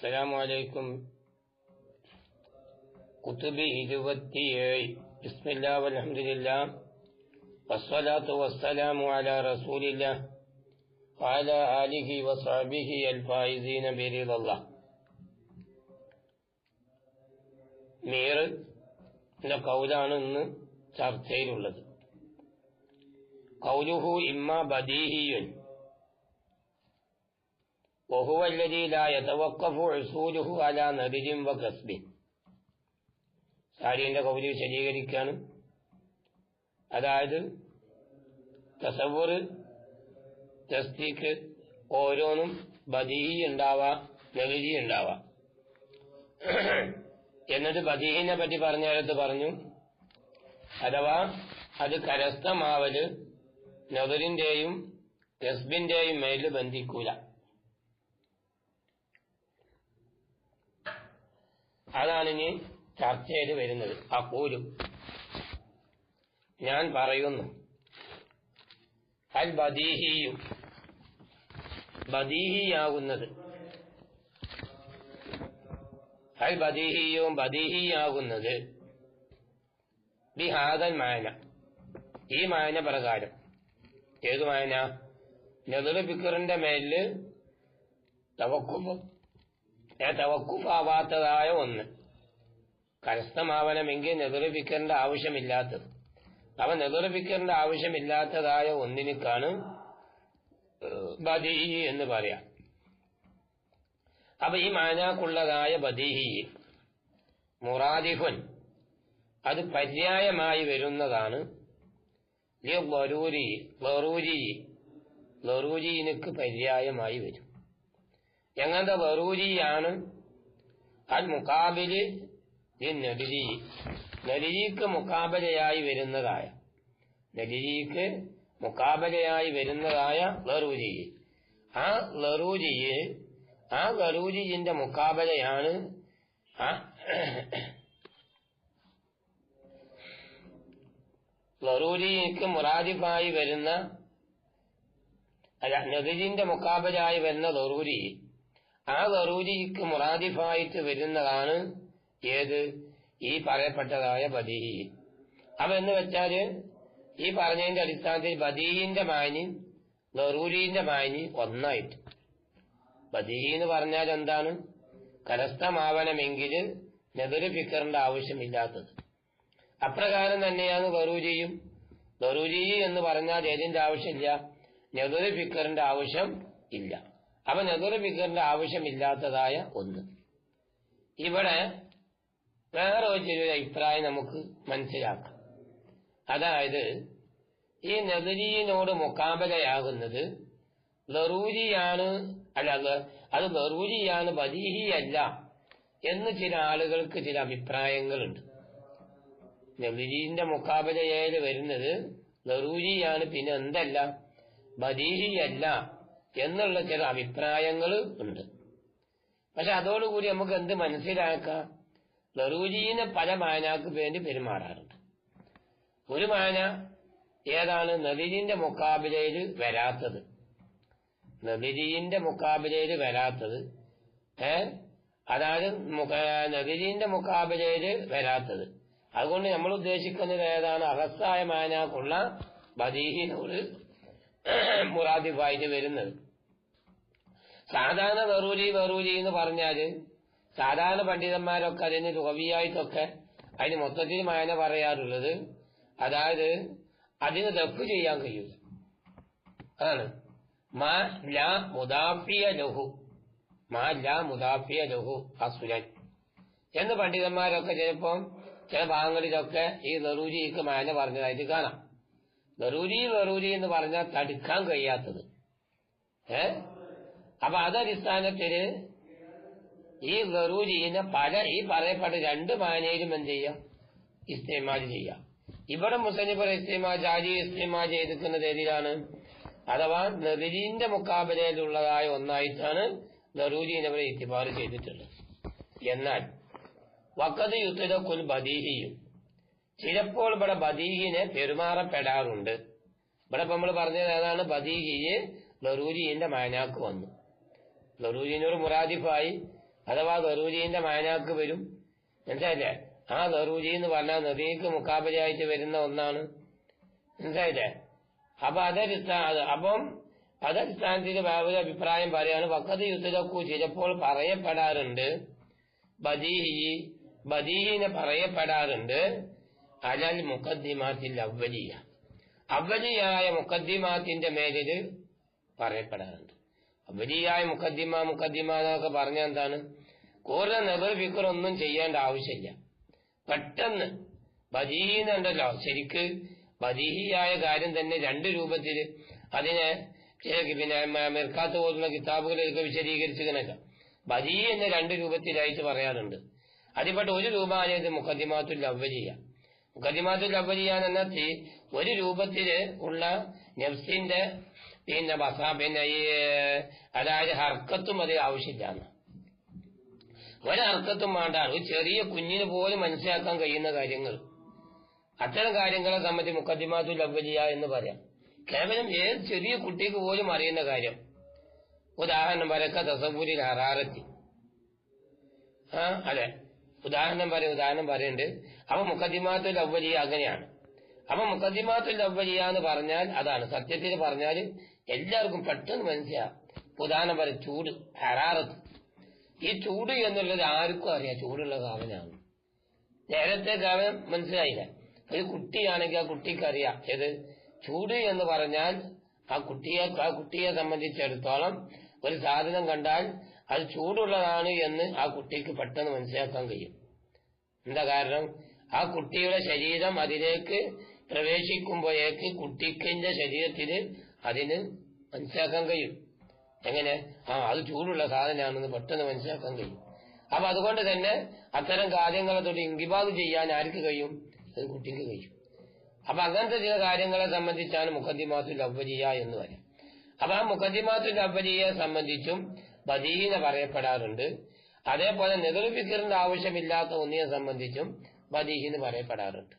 السلام عليكم. കുത്തുബി 27. ബിസ്മില്ലാ വൽഹംദുലില്ലാ വസ്സലാത്തു വസ്സലാമു അലാ റസൂലില്ലാ വഅലാ ആലിഹി വസ്വഹ്ബിഹി അൽഫായിസീന ബിറിദല്ലാഹ്. മീറിന്റെ കൗലാണ് ഇന്ന് ചർച്ചയിലുള്ളത്. ഖൗലുഹു ഇമ്മാ ബദീഹിയുൻ وهو الذي لا يتوقف حصوله على نضج وكسب. സാരിന്റെ കൗല് വിശദീകരിക്കാണ്. അതായത് തസവ്വുർ, തസ്ദീഖ് ഓരോന്നും ബദീഹി ഉണ്ടാവാം, നദിജി ഉണ്ടാവാം. എന്നിട്ട് ബദീഹിനെ പറ്റി പറഞ്ഞിടത്ത് പറഞ്ഞു, അഥവാ അത് കരസ്ഥമാവല് നദറിന്റെയും കസ്ബിന്റെയും മേല് ബന്ധിക്കൂല. അതാണ് ഇനി ചർച്ച ചെയ്ത് വരുന്നത്. അഖൂലു, ഞാൻ പറയുന്നു, അൽ ബദീഹിയു, ബദീഹിയാകുന്നത്, അൽ ബദീഹിയും ബദീഹിയാകുന്നത് ബിഹാദൽ മാന, ഈ മാന പ്രകാരം. ഏത് മാന? നദറ് ഫിക്റിന്റെ മേലില് തവക്കുഫാവാത്തതായ ഒന്ന്, കരസ്ഥമാവണമെങ്കിൽ നെദറ് ഫിക്റിന്റെ ആവശ്യമില്ലാത്തത്. അവ നെദറ് ഫിക്റിന്റെ ആവശ്യമില്ലാത്തതായ ഒന്നിനേക്കാണ് ബദീഹി എന്ന് പറയാം. അപ്പൊ ഈ മാനാക്കുള്ളതായ ബദീഹി മുറാദിഫുൻ, അത് പര്യായമായി വരുന്നതാണ്. ലറൂരിക്ക് പര്യായമായി വരും. എങ്ങനത്തെ ലറൂരിയാണ്? അൽ മുഖാബില് നദിജി, നദിജിക്ക് മുഖാബലയായി വരുന്നതായ, നദിജിക്ക് മുഖാബലയായി വരുന്നതായ ലറൂരി. ആ ലറൂരിന്റെ മുഖാബലയാണ് ലറൂരിക്ക് മുറാദിഫായി വരുന്ന, അല്ല, നദിജിന്റെ മുഖാബലയായി വരുന്ന ലറൂരി. ആ ലറൂരിക്ക് മുറാദിഫായിട്ട് വരുന്നതാണ് ഏത്? ഈ പറയപ്പെട്ടതായ ബദീഹി. അപ്പൊ എന്ന് വെച്ചാല് ഈ പറഞ്ഞതിന്റെ അടിസ്ഥാനത്തിൽ ബദീഹിന്റെ മാനി ലറൂരിന്റെ മാനി ഒന്നായിട്ട്. ബദീഹി എന്ന് പറഞ്ഞാൽ എന്താണ്? കരസ്ഥമാവണമെങ്കിൽ നെദറ് ഫിക്റിന്റെ ആവശ്യമില്ലാത്തത്. അപ്രകാരം തന്നെയാണ് ലറൂരിയും. ലറൂരി എന്ന് പറഞ്ഞാൽ ഏതിന്റെ ആവശ്യമില്ല? നെദറ് ഫിക്റിന്റെ ആവശ്യം ഇല്ല. അപ്പൊ നെദറ് ഫിക്റിന്റെ ആവശ്യമില്ലാത്തതായ ഒന്ന്. ഇവിടെ വേറെ ഒരു അഭിപ്രായം നമുക്ക് മനസ്സിലാക്കാം. അതായത് ഈ നദരീനോട് മുഖാബലയാകുന്നത് ലറൂരിയാണ്, അല്ല, അത് ലറൂരിയാണ്, ബദീഹിയല്ല എന്ന് ചില ആളുകൾക്ക് ചില അഭിപ്രായങ്ങളുണ്ട്. നദരീന്റെ മുഖാബലയിൽ വരുന്നത് ലറൂരിയാണ്, പിന്നെ എന്തല്ല, ബദീഹിയല്ല എന്നുള്ള ചില അഭിപ്രായങ്ങൾ ഉണ്ട്. പക്ഷെ അതോടുകൂടി നമുക്ക് എന്ത് മനസ്സിലാക്കാം? ലറൂരിനെ പല മാനാക്ക് വേണ്ടി പെരുമാറാറുണ്ട്. ഒരു മാന ഏതാണ്? നദിജിന്റെ മുഖാബിലയിൽ വരാത്തത്. നദിജിന്റെ മുഖാബിലയിൽ വരാത്തത്, അതായത് നദിജിന്റെ മുഖാബിലയിൽ വരാത്തത്. അതുകൊണ്ട് നമ്മൾ ഉദ്ദേശിക്കുന്നത് ഏതാണ്? അഹസ്സായ മാനാക്കുള്ള ബദീഹിനോട് മുറാദിഫായിട്ട് വരുന്നത്. സാധാരണ ലറൂരി എന്ന് പറഞ്ഞാല് സാധാരണ പണ്ഡിതന്മാരൊക്കെ അതിന് ലുഗവിയായിട്ടൊക്കെ അതിന് മൊത്തത്തിൽ മാന പറയാറുള്ളത്, അതായത് അതിന് ദഫ് ചെയ്യാൻ കഴിയില്ല. അതാണ് മാ ലാ മുദാഫിയ ലഹു അസുലൻ എന്ന് പണ്ഡിതന്മാരൊക്കെ ചിലപ്പം ചില ഭാഗങ്ങളിലൊക്കെ ഈ ലറൂരിക്ക് മാന പറഞ്ഞതായിട്ട് കാണാം. ലറൂരി എന്ന് പറഞ്ഞാൽ തടുക്കാൻ കഴിയാത്തത്. അപ്പൊ അതടിസ്ഥാനത്തില് ഈ ലറൂരിനെ ഈ പറയപ്പെട്ട രണ്ട് മാനയിലും എന്ത് ചെയ്യാം? ഇസ്തിമാൽ ചെയ്യാം. ഇവിടെ മുസന്നിഫ് ഇസ്തിമാൽ ചെയ്തിരിക്കുന്നത് ഏതിലാണ്? അഥവാ നദിജിന്റെ മുഖാബലയിലുള്ളതായ ഒന്നായിട്ടാണ് ലറൂരിനെ ഇവിടെ ഇത്തിബാർ ചെയ്തിട്ടുള്ളത്. എന്നാൽ വഖദ് യുത്ലഖുൽ ബദീഹിയും, ചിലപ്പോൾ ഇവിടെ ബദീഹിനെ പെരുമാറപ്പെടാറുണ്ട്. ഇവിടെ ഇപ്പൊ നമ്മൾ പറഞ്ഞത് ഏതാണ്? ബദീഹിയെ ലറൂരിന്റെ മാനാക്ക് വന്നു. ലറൂരിനൊരു മുറാദിഫായി, അഥവാ ദറൂരിന്റെ മാനാക്ക് വരും. മനസ്സിലായില്ലേ? ആ ദറൂരി എന്ന് പറഞ്ഞാൽ നദിക്ക് മുക്കാബിലയായിട്ട് വരുന്ന ഒന്നാണ്. മനസ്സിലായില്ലേ? അപ്പൊ അതടിസ്ഥാനത്തിൽ വേറൊരു അഭിപ്രായം പറയാണ്. വഖദ് യുദ്ലഖു, ചിലപ്പോൾ പറയപ്പെടാറുണ്ട്, ബദീഹിനെ പറയപ്പെടാറുണ്ട് അലൽ മുഖദ്ദിമാത്തിൽ അവ്വലിയ, അവലിയായ മുഖദ്ദിമാത്തിന്റെ മേലിൽ പറയപ്പെടാറുണ്ട്. അവലിയായ മുഖദ്ദിമ എന്നൊക്കെ പറഞ്ഞാൽ എന്താണ്? കൂടുതൽ നെബർ ഫിക്കർ ഒന്നും ചെയ്യേണ്ട ആവശ്യമില്ല. പെട്ടെന്ന് ബദീഹിന്നുണ്ടല്ലോ, ശരിക്ക് ബദീഹിയായ കാര്യം തന്നെ രണ്ട് രൂപത്തിൽ അതിനെ പിന്നെ മിർക്കാത്ത് പോലുള്ള കിതാബുകളൊക്കെ വിശദീകരിച്ചിരിക്കണല്ലോ. ബദീഹി എന്ന് രണ്ട് രൂപത്തിലായിട്ട് പറയാറുണ്ട്. അതിൽപ്പെട്ട ഒരു രൂപമായത് മുഖദ്ദിമാത്തുൽ അവ്വലിയ. മുഖദ്ദിമാത്തുൽ അവ്വലിയ എന്ന ഒരു രൂപത്തില് ഉള്ള നഫ്സിന്റെ പിന്നെ ഈ അതായത് ഹർക്കത്തും അത് ആവശ്യമില്ല. ഒരർക്കത്തും വേണ്ട. ഒരു ചെറിയ കുഞ്ഞിന് പോലും മനസ്സിലാക്കാൻ കഴിയുന്ന കാര്യങ്ങൾ, അത്തരം കാര്യങ്ങളെ സംബന്ധിച്ച് മുഖദ്ദിമാത്തുൽ അവ്വലിയ എന്ന് പറയാം. കേവലം ഏത് ചെറിയ കുട്ടിക്ക് പോലും അറിയുന്ന കാര്യം. ഉദാഹരണം പറയൊക്കെ തസവ്വുരിൽ ഹറാറത്തി. അതെ, ഉദാഹരണം പറയുന്നുണ്ട്. അപ്പൊ മുഖദ്ദിമാത്തുൽ അവ്വലിയ അങ്ങനെയാണ്. അപ്പൊ മുഖദ്ദിമാത്തുൽ അവ്വലിയ എന്ന് പറഞ്ഞാൽ അതാണ്. സത്യത്തിൽ പറഞ്ഞാൽ എല്ലാവർക്കും പെട്ടെന്ന് മനസ്സിലാവും. ഉദാഹരണം പറയും, ചൂട്, ഹറാറത്ത്. ഈ ചൂട് എന്നുള്ളത് ആർക്കും അറിയാം, ചൂടുള്ള സാധനമാണ്. നേരത്തെ കാലം മനസ്സിലായില്ല. ഒരു കുട്ടിയാണെങ്കിൽ ആ കുട്ടിക്ക് അറിയാം ഏത് ചൂട് എന്ന് പറഞ്ഞാൽ. ആ കുട്ടിയെ സംബന്ധിച്ചിടത്തോളം ഒരു സാധനം കണ്ടാൽ അത് ചൂടുള്ളതാണ് എന്ന് ആ കുട്ടിക്ക് പെട്ടെന്ന് മനസ്സിലാക്കാൻ കഴിയും. എന്താ കാരണം? ആ കുട്ടിയുടെ ശരീരം അതിലേക്ക് പ്രവേശിക്കുമ്പോഴേക്ക് കുട്ടിക്കിന്റെ ശരീരത്തിൽ അതിന് മനസ്സിലാക്കാൻ കഴിയും. എങ്ങനെ? അത് ചൂടുള്ള സാധനമാണെന്ന് പെട്ടെന്ന് മനസ്സിലാക്കാൻ കഴിയും. അപ്പൊ അതുകൊണ്ട് തന്നെ അത്തരം കാര്യങ്ങളെ തൊട്ട് ഇൻകിബാദ് ചെയ്യാൻ ആർക്ക് കഴിയും? അത് കുട്ടിക്ക് കഴിയും. അപ്പൊ അങ്ങനത്തെ ചില കാര്യങ്ങളെ സംബന്ധിച്ചാണ് മുഖദ്ദിമാത്തുൽ അവ്വലിയ എന്ന് പറയാം. അപ്പൊ ആ മുഖദ്ദിമാത്തുൽ അവ്വലിയയെ സംബന്ധിച്ചും ബദീഹിനെ പറയപ്പെടാറുണ്ട്. അതേപോലെ നെദർ ഫിക്റിന്റെ ആവശ്യമില്ലാത്ത ഒന്നിനെ സംബന്ധിച്ചും ബദീഹിന് പറയപ്പെടാറുണ്ട്.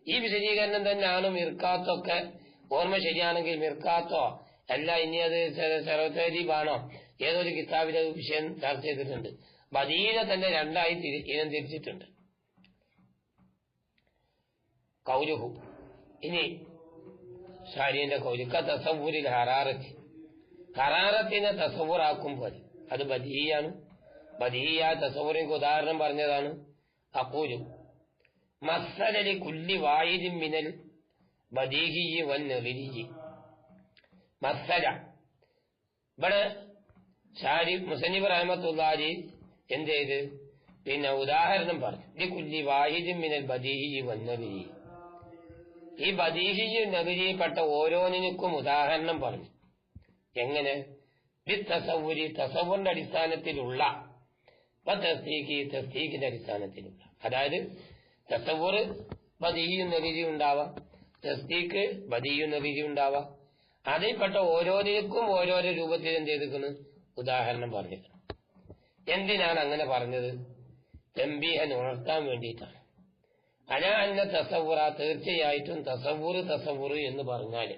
ഈ വിശദീകരണം തന്നെയാണ് മിർക്കാത്തൊക്കെ. ഓർമ്മ ശരിയാണെങ്കിൽ മിർക്കാത്തോ അല്ല, ഇനി അത് സെറോതരീബാണോ ഏതൊരു കിതാബിലെ വിഷയം ചർച്ച ചെയ്തിട്ടുണ്ട്. ബദീഹിനെ തന്നെ രണ്ടായി ഇനം തിരിച്ചിട്ടുണ്ട്. കൗലുഹു, ഇനി ഷാരിന്റെ കൗലുക്ക തസവ്വുരിൽ ഹറാറത്തി, ഹറാറത്തിനെ തസവ്വുറാക്കുമ്പോൾ അത് ബദീഹിയാണ്. ബദീഹിയായ തസവ്വുറിന് ഉദാഹരണം പറഞ്ഞതാണ്. അഖൂലു മസ്സലി കുല്ലി വാഹിദിൻ മിനൽ ബദീഹി വൻ നദിരി. മസ്സല, ഇവിടെ ഷാരി മുസന്നിഫ് റഹ്മത്തുള്ളാഹി എന്ത് ചെയ്ത് പിന്നെ ഉദാഹരണം പറഞ്ഞു. ലി കുല്ലി വാഹിദിൻ മിനൽ ബദീഹി വൻ നദിരി. ഈ ബദീഹി നദിരിപ്പെട്ട ഓരോന്നിനും ഉദാഹരണം പറഞ്ഞു. എങ്ങനെ? തസവ്വുരി, തസവ്വുറിന്റെ അടിസ്ഥാനത്തിലുള്ള, തസ്ദീഖിന്റെ അടിസ്ഥാനത്തിലുള്ള. അതായത് തസവ്വുറ് ബദീഹി നദിരി ഉണ്ടാവാം, തസ്ദീഖ് ബദീഹി നദിരി ഉണ്ടാവാം. അതിൽപ്പെട്ട ഓരോന്നിനും ഓരോരോ രൂപത്തിൽ എന്ത് ചെയ്തിരിക്കുന്നു? ഉദാഹരണം പറഞ്ഞിരിക്കുന്നു. എന്തിനാണ് അങ്ങനെ പറഞ്ഞത്? തംബീഹൻ ഉണർത്താൻ വേണ്ടിയിട്ടാണ്. അല അന്ന തസവ്വുറ, തീർച്ചയായിട്ടും തസവ്വുറ് എന്ന് പറഞ്ഞാല്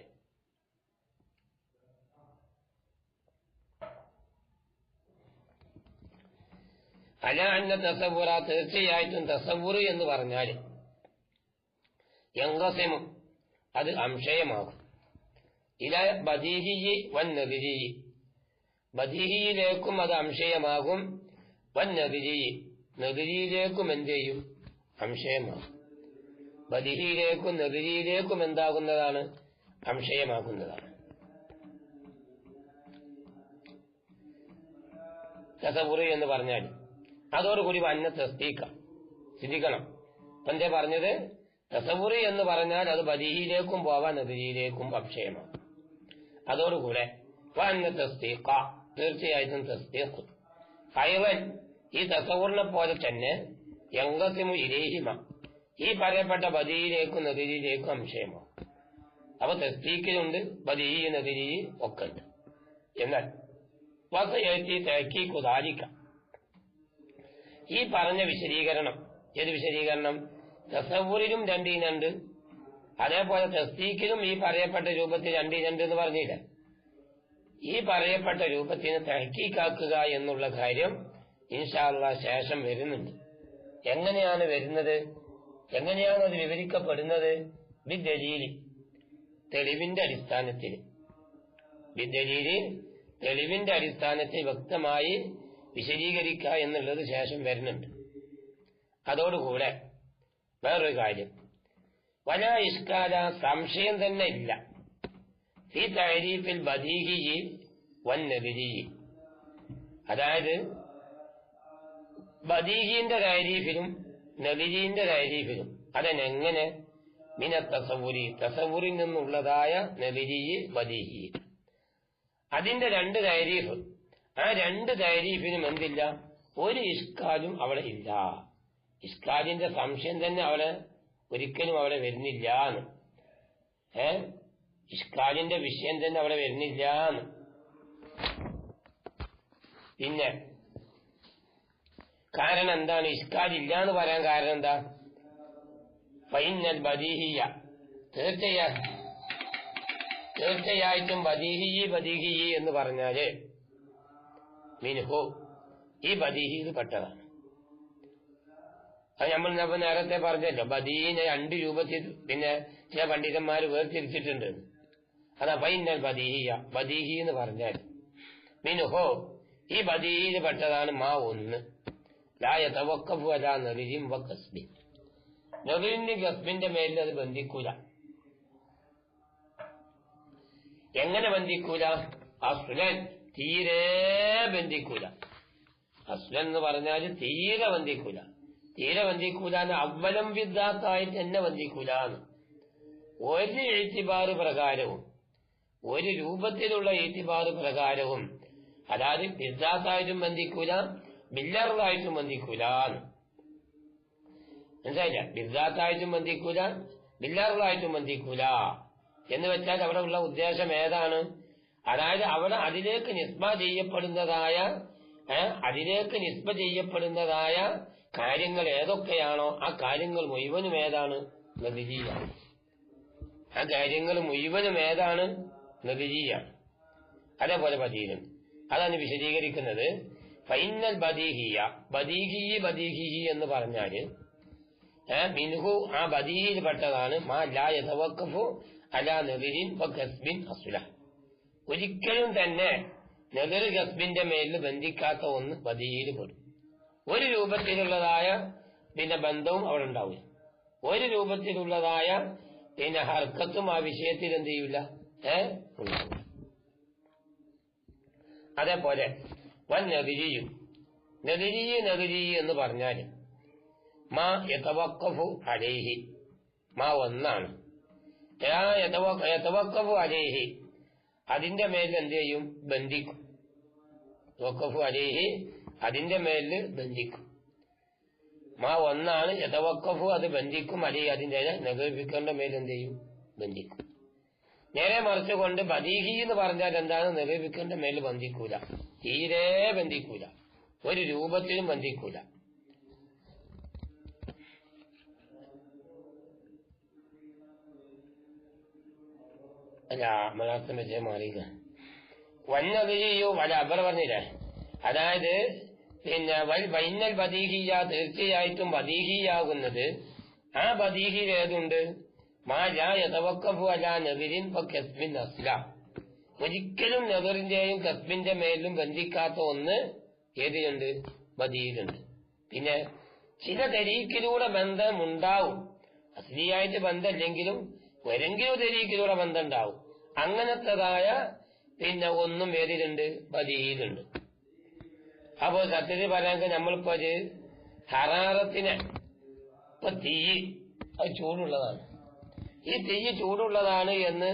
അല അന്ന തസവ്വുറ, തീർച്ചയായിട്ടും തസവ്വുറ് എന്ന് പറഞ്ഞാല് യൻഖസിമു, അത് അംശയമാകും. ഇല ബദീഹി വൻ നദിരി, ബദീഹിയിലേക്കും അത് അംശയമാകും. വൻ നദിരി, നദിരിയിലേക്കും എന്ത് ചെയ്യും? അംശയമാകും. ബദീഹിയിലേക്കും നദിരിയിലേക്കും എന്താകുന്നതാണ്? അംശയമാകുന്നതാണ്. തസവ്വുറ് എന്ന് പറഞ്ഞാൽ അതോടുകൂടി വന്ന തസ്ദീഖ ചിന്തിക്കണം. എന്തേ പറഞ്ഞത്? തസവ്വുറ് എന്ന് പറഞ്ഞാൽ അത് ബദീഹിയിലേക്കും പോവാൻ നദിരിയിലേക്കും അംശയമാകും. അതോടുകൂടെ വന്ന തസ്ദീഖ, തീർച്ചയായിട്ടും തസ്ദീഖ് ഹൈവൻ, ഈ തസവ്വുറിനെ പോലെ തന്നെ യൻഖസിമു ഇലൈഹിമ, ഈ പറയപ്പെട്ട ബദീഹിയിലേക്കും നദിരിയിലേക്കും അംശയമാകും. അപ്പൊ തസ്ദീഖിലുണ്ട്, ബദീഹി നദിരി ഒക്കെ ഉണ്ട്. എന്നാൽ വസയത്തി തഹ്ഖീഖു ദാലിക, ഈ പറഞ്ഞ വിശദീകരണം, ഏത് വിശദീകരണം? തസവ്വുറിലും രണ്ടിനുണ്ട്, അതേപോലെ തസ്ദീഖിലും ഈ പറയപ്പെട്ട രൂപത്തിൽ രണ്ടിനുണ്ട് എന്ന് പറഞ്ഞില്ല. ഈ പറയപ്പെട്ട രൂപത്തിന് തഹ്ഖീഖാക്കുക എന്നുള്ള കാര്യം ഇൻഷാ അല്ലാഹ് ശേഷം വരുന്നുണ്ട്. എങ്ങനെയാണ് വരുന്നത്, എങ്ങനെയാണ് അത് വിവരിക്കപ്പെടുന്നത്? ബിദ്ദലീലി, തെളിവിന്റെ അടിസ്ഥാനത്തിൽ. ബിദ്ദലീലി, തെളിവിന്റെ അടിസ്ഥാനത്തിൽ വ്യക്തമായി വിശദീകരിക്കുക എന്നുള്ളത് ശേഷം വരുന്നുണ്ട്. അതോടുകൂടെ വേറൊരു കാര്യം, വലാ ഇഷ്കാല, സംശയം തന്നെ ഇല്ല, ഫീ തഅരീഫിൽ ബദീഹി വന്നദിരി, അതായത് ബദീഹിന്റെ തഅരീഫിലും നദിരിന്റെ തഅരീഫിലും. അതെങ്ങനെ? മിന തസവുരി, തസവുറിൽ നിന്നുള്ളതായ നദിരി ബദീഹി, അതിന്റെ രണ്ട് തഅരീഫ്. ആ രണ്ട് തഅരീഫിനും എന്തില്ല? ഒരു ഇഷ്കാലും അവിടെ ഇല്ല. ഇഷ്കാലിന്റെ സംശയം തന്നെ അവിടെ ഒരിക്കലും അവിടെ വരുന്നില്ല. ഇഷ്കാലിന്റെ വിഷയം തന്നെ അവിടെ വരുന്നില്ല. പിന്നെ കാരണം എന്താണ് ഇഷ്കാലില്ല എന്ന് പറയാൻ കാരണം എന്താ? ഫൈനൽ ബദീഹിയ, തീർച്ചയായിട്ടും ബദീഹി എന്ന് പറഞ്ഞാല് മിൻഹു, ഈ ബദീഹിയിൽ പെട്ടതാണ്. അത് നമ്മൾ നേരത്തെ പറഞ്ഞല്ലോ, ബദീഹിനെ രണ്ട് രൂപത്തിൽ പിന്നെ ചില പണ്ഡിതന്മാർ വേർതിരിച്ചിട്ടുണ്ട്. അതാ ഫൈനൽ ബദീഹിയ, ബദീഹി എന്ന് പറഞ്ഞാൽ മിൻഹു, ഈ ബദീഹിയിൽ പെട്ടതാണ് മാ ഒന്ന്, ലാ യതവഖഫു അലാ നദിരിൻ വ ഖസ്ബിൻ, നദിരിന്റെ ഖസ്ബിന്റെ മേലിൽ അത് ബന്ധിക്കൂല. എങ്ങനെ ബന്ധിക്കൂല? അസ്ലൻ, തീരെ ബന്ധിക്കൂല. അസ്ലൻ എന്ന് പറഞ്ഞാൽ തീരെ ബന്ധിക്കൂല. തീരെ ബന്ധിക്കൂല അവലം വിദ്ദാത്തായിട്ട് തന്നെ ബന്ധിക്കൂല. ഒരു എഴുത്തിബാറ് പ്രകാരവും, ഒരു രൂപത്തിലുള്ള എഴുത്തിബാറ് പ്രകാരവും, അതായത് വിദ്ദാത്തായിട്ടും ബന്ധിക്കൂല, ബില്ലറുകളായിട്ടും ബന്ധിക്കൂല. മനസ്സിലായില്ല? ബിദ്ദാത്തായിട്ടും ബന്ധിക്കൂല, ബില്ലറുകളായിട്ടും ബന്ധിക്കൂല എന്ന് വെച്ചാൽ അവിടെ ഉള്ള ഉദ്ദേശം ഏതാണ്? അതായത് അവിടെ അതിലേക്ക് നിസ്ബ ചെയ്യപ്പെടുന്നതായ കാര്യങ്ങൾ ഏതൊക്കെയാണോ ആ കാര്യങ്ങൾ മുഴുവനും ഏതാണ്? നദിരിയാണ്. ആ കാര്യങ്ങൾ മുഴുവനും ഏതാണ്? നദിരിയാണ്. അതേപോലെ ബദീഹും, അതാണ് വിശദീകരിക്കുന്നത്. ഫൈനൽ ബദീഹിയ, ബദീഹി എന്ന് പറഞ്ഞാല് മിൻഹു, ആ ബദീഹിൽ പെട്ടതാണ് മാ ലാ യതവഖഫു അലാ നദിരിൻ വ ഖസ്ബിൻ അസ്ല, ഒരിക്കലും തന്നെ നദിർ ഖസ്ബിന്റെ മേലിൽ ബന്ധിക്കാത്ത ഒന്ന് ബദീഹിൽ പെടും. ഒരു രൂപത്തിലുള്ളതായ പിന്നെ ബന്ധവും അവിടെ ഉണ്ടാവില്ല. ഒരു രൂപത്തിലുള്ളതായ പിന്നെ ഹർക്കത്തും ആ വിഷയത്തിൽ എന്ത് ചെയ്യില്ല, ഉണ്ടാവില്ല. അതേപോലെ വൻ നദിരിയും, നദിരി എന്ന് പറഞ്ഞാൽ മാ യതവഖഫു അലൈഹി, മാ ഒന്നാണ്. യതവഖഫു അലൈഹി, അതിന്റെ മേലിൽ എന്ത് ചെയ്യും? ബന്ധിക്കും. വഖഫു അലൈഹി, അതിന്റെ മേലിൽ ബന്ധിക്കും. മാ ഒന്നാണ്, യതവഖഫു അത് ബന്ധിക്കും, അലൈഹി അതിന്റെ നഗരിപ്പിക്കേണ്ട മേൽ എന്ത് ചെയ്യും? ബന്ധിക്കും. നേരെ മറിച്ച് കൊണ്ട് ബദീഹി എന്ന് പറഞ്ഞാൽ എന്താണ്? നഗരിപ്പിക്കേണ്ട മേൽ ബന്ധിക്കൂല, തീരെ ബന്ധിക്കൂല, ഒരു രൂപത്തിലും ബന്ധിക്കൂല. അല്ല, മലയാളത്തിന്റെ ജയ മാറിയില്ല. വന്നതിരിയോ വല അബർ പറഞ്ഞില്ലേ? അതായത് പിന്നെ വൈനൽ ബദീഹിയ, തീർച്ചയായിട്ടും ബദീഹിയാകുന്നത് ആ ബദീഹിൽ ഏതുണ്ട്? മാ ലാ യതവഖഫു അലാ നദിരിൻ വ ഖസ്ബിൻ അസ്ല, ഒരിക്കലും നദറിന്റെയും ഖസ്ബിന്റെ മേലും ബന്ധിക്കാത്ത ഒന്ന് ഏതിലുണ്ട്? ബദീഹിലുണ്ട്. പിന്നെ ചില തരീക്കിലൂടെ ബന്ധമുണ്ടാവും, അസ്ലിയായിട്ട് ബന്ധമില്ലെങ്കിലും ഒരെങ്കിലും തരീക്കിലൂടെ ബന്ധം ഉണ്ടാവും. അങ്ങനത്തതായ പിന്നെ ഒന്നും ഏതിലുണ്ട്? ബദീഹിലുണ്ട്. അപ്പോ സത്യത്തിൽ പറയാമെങ്കിൽ നമ്മളിപ്പോ ഒരു ഹറാറത്തിനെ, ഇപ്പൊ തീ അത് ചൂടുള്ളതാണ്, ഈ തീ ചൂടുള്ളതാണ് എന്ന്